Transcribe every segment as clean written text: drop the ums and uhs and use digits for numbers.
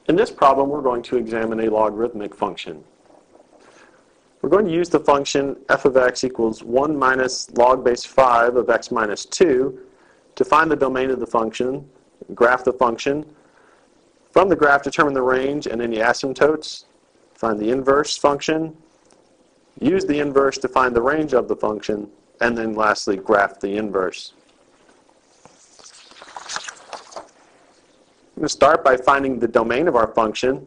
In this problem, we're going to examine a logarithmic function. We're going to use the function f of x equals 1 minus log base 5 of x minus 2 to find the domain of the function, graph the function. From the graph, determine the range and any asymptotes. Find the inverse function. Use the inverse to find the range of the function. And then lastly, graph the inverse. I'm going to start by finding the domain of our function.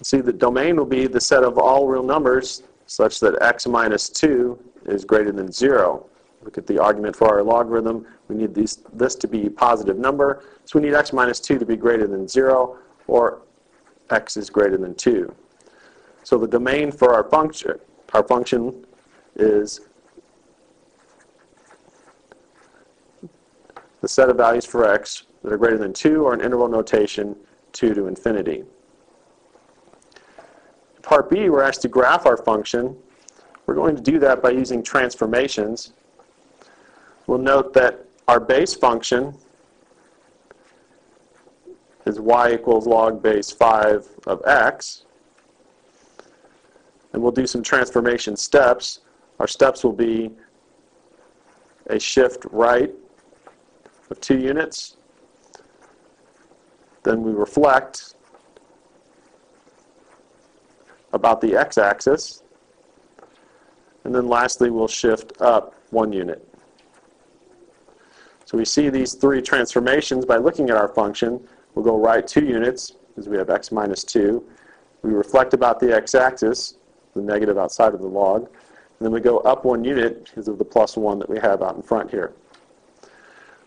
See, the domain will be the set of all real numbers such that x minus 2 is greater than 0. Look at the argument for our logarithm. We need this to be a positive number, so we need x minus 2 to be greater than 0, or x is greater than 2. So the domain for our function is the set of values for x that are greater than 2, or in interval notation, 2 to infinity. In part B, we're asked to graph our function. We're going to do that by using transformations. We'll note that our base function is y equals log base 5 of x. And we'll do some transformation steps. Our steps will be a shift right of 2 units. Then we reflect about the x-axis. And then lastly, we'll shift up 1 unit. So we see these 3 transformations by looking at our function. We'll go right 2 units, because we have x minus 2. We reflect about the x-axis, the negative outside of the log. And then we go up 1 unit because of the plus 1 that we have out in front here.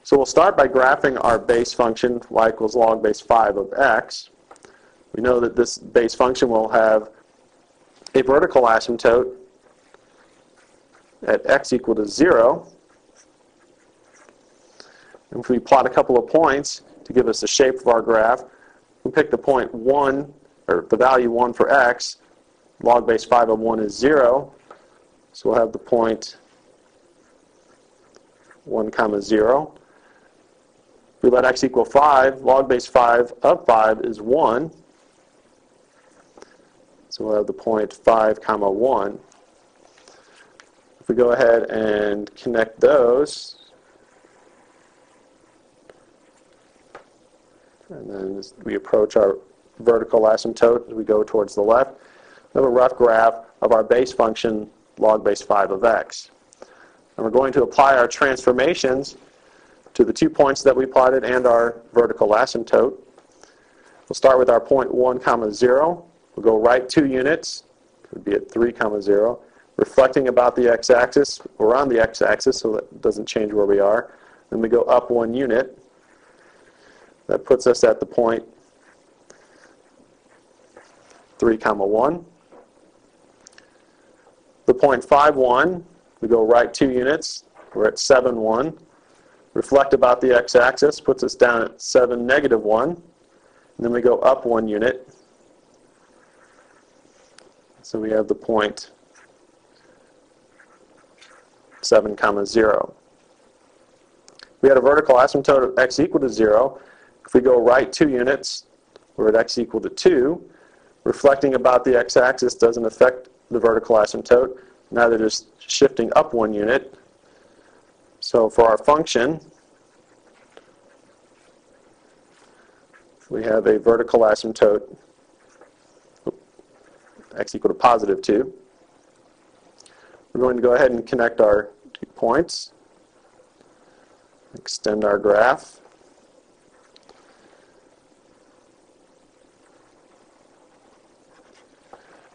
So we'll start by graphing our base function, y equals log base 5 of x. We know that this base function will have a vertical asymptote at x equal to 0. And if we plot a couple of points to give us the shape of our graph, we pick the point 1, or the value 1 for x. Log base 5 of 1 is 0. So we'll have the point 1 comma 0. If we let x equal 5, log base 5 of 5 is 1. So we'll have the point 5 comma 1. If we go ahead and connect those, and then as we approach our vertical asymptote as we go towards the left, we have a rough graph of our base function, log base 5 of x. And we're going to apply our transformations to the 2 points that we plotted and our vertical asymptote. We'll start with our point 1 comma 0. We'll go right 2 units. It would be at 3 comma 0. Reflecting about the x-axis. We're on the x-axis, so that doesn't change where we are. Then we go up 1 unit. That puts us at the point 3 comma 1. The point 5 1, we go right 2 units. We're at 7 1. Reflect about the x-axis, puts us down at 7 negative 1. And then we go up 1 unit. So we have the point 7 comma 0. We had a vertical asymptote of x equal to 0. If we go right 2 units, we're at x equal to 2. Reflecting about the x-axis doesn't affect the vertical asymptote. Neither does shifting up 1 unit. So for our function, we have a vertical asymptote, x equal to positive 2. We're going to go ahead and connect our 2 points, extend our graph.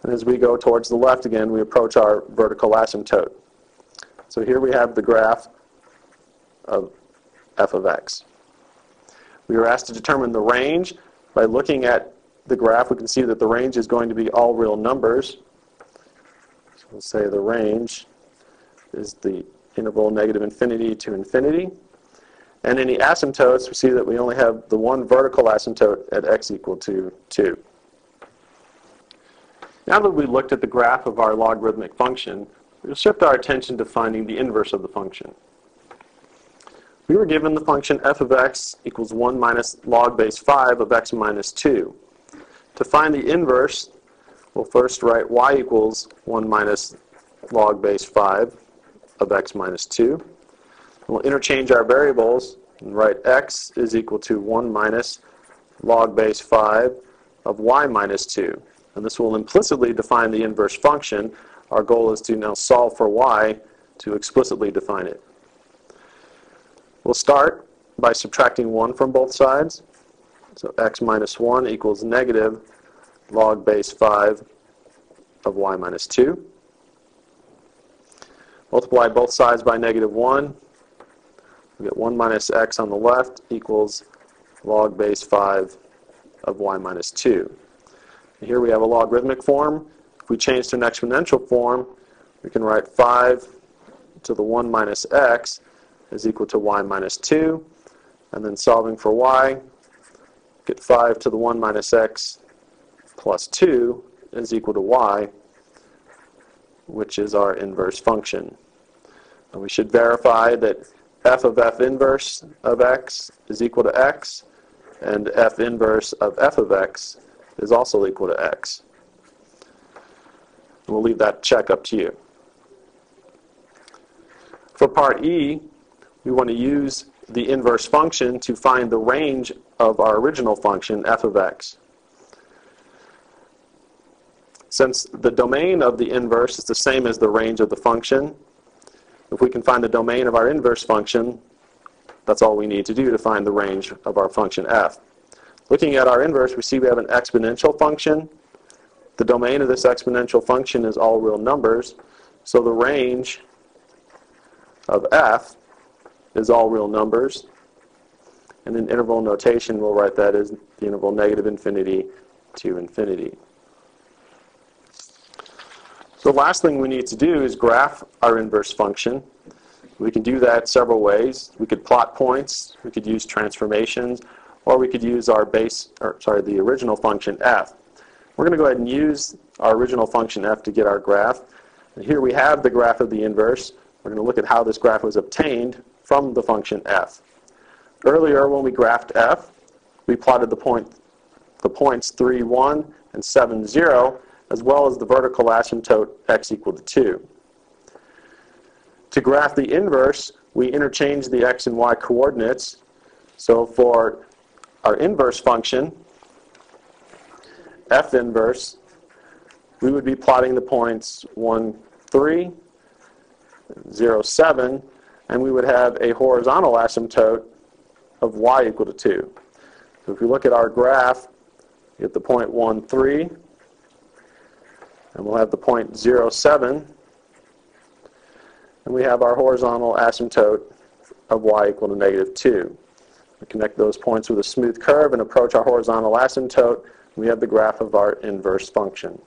And as we go towards the left again, we approach our vertical asymptote. So here we have the graph of f of x. We were asked to determine the range. By looking at the graph, we can see that the range is going to be all real numbers. So we'll say the range is the interval negative infinity to infinity. And any asymptotes, we see that we only have the one vertical asymptote at x equal to 2. Now that we've looked at the graph of our logarithmic function, we'll shift our attention to finding the inverse of the function. We were given the function f of x equals 1 minus log base 5 of x minus 2. To find the inverse, we'll first write y equals 1 minus log base 5 of x minus 2. We'll interchange our variables and write x is equal to 1 minus log base 5 of y minus 2. And this will implicitly define the inverse function. Our goal is to now solve for y to explicitly define it. We'll start by subtracting 1 from both sides. So x minus 1 equals negative log base 5 of y minus 2. Multiply both sides by negative 1. We get 1 minus x on the left equals log base 5 of y minus 2. And here we have a logarithmic form. If we change to an exponential form, we can write 5 to the 1 minus x is equal to y minus 2. And then solving for y, get 5 to the 1 minus x plus 2 is equal to y, which is our inverse function. And we should verify that f of f inverse of x is equal to x, and f inverse of f of x is also equal to x. And we'll leave that check up to you. For part E, we want to use the inverse function to find the range of our original function, f of x. Since the domain of the inverse is the same as the range of the function, if we can find the domain of our inverse function, that's all we need to do to find the range of our function f. Looking at our inverse, we see we have an exponential function. The domain of this exponential function is all real numbers, so the range of f is all real numbers. And in interval notation, we'll write that as the interval negative infinity to infinity. The last thing we need to do is graph our inverse function. We can do that several ways. We could plot points, we could use transformations, or we could use our the original function f. We're going to go ahead and use our original function f to get our graph. And here we have the graph of the inverse. We're going to look at how this graph was obtained from the function f. Earlier, when we graphed f, we plotted the points 3, 1 and 7, 0, as well as the vertical asymptote x equal to 2. To graph the inverse, we interchange the x and y coordinates. So for our inverse function, f inverse, we would be plotting the points 1, 3, 0, 7, and we would have a horizontal asymptote of y equal to 2. So if we look at our graph, we get the point 1, 3, and we'll have the point 0, 7, and we have our horizontal asymptote of y equal to negative 2. We connect those points with a smooth curve and approach our horizontal asymptote. We have the graph of our inverse function.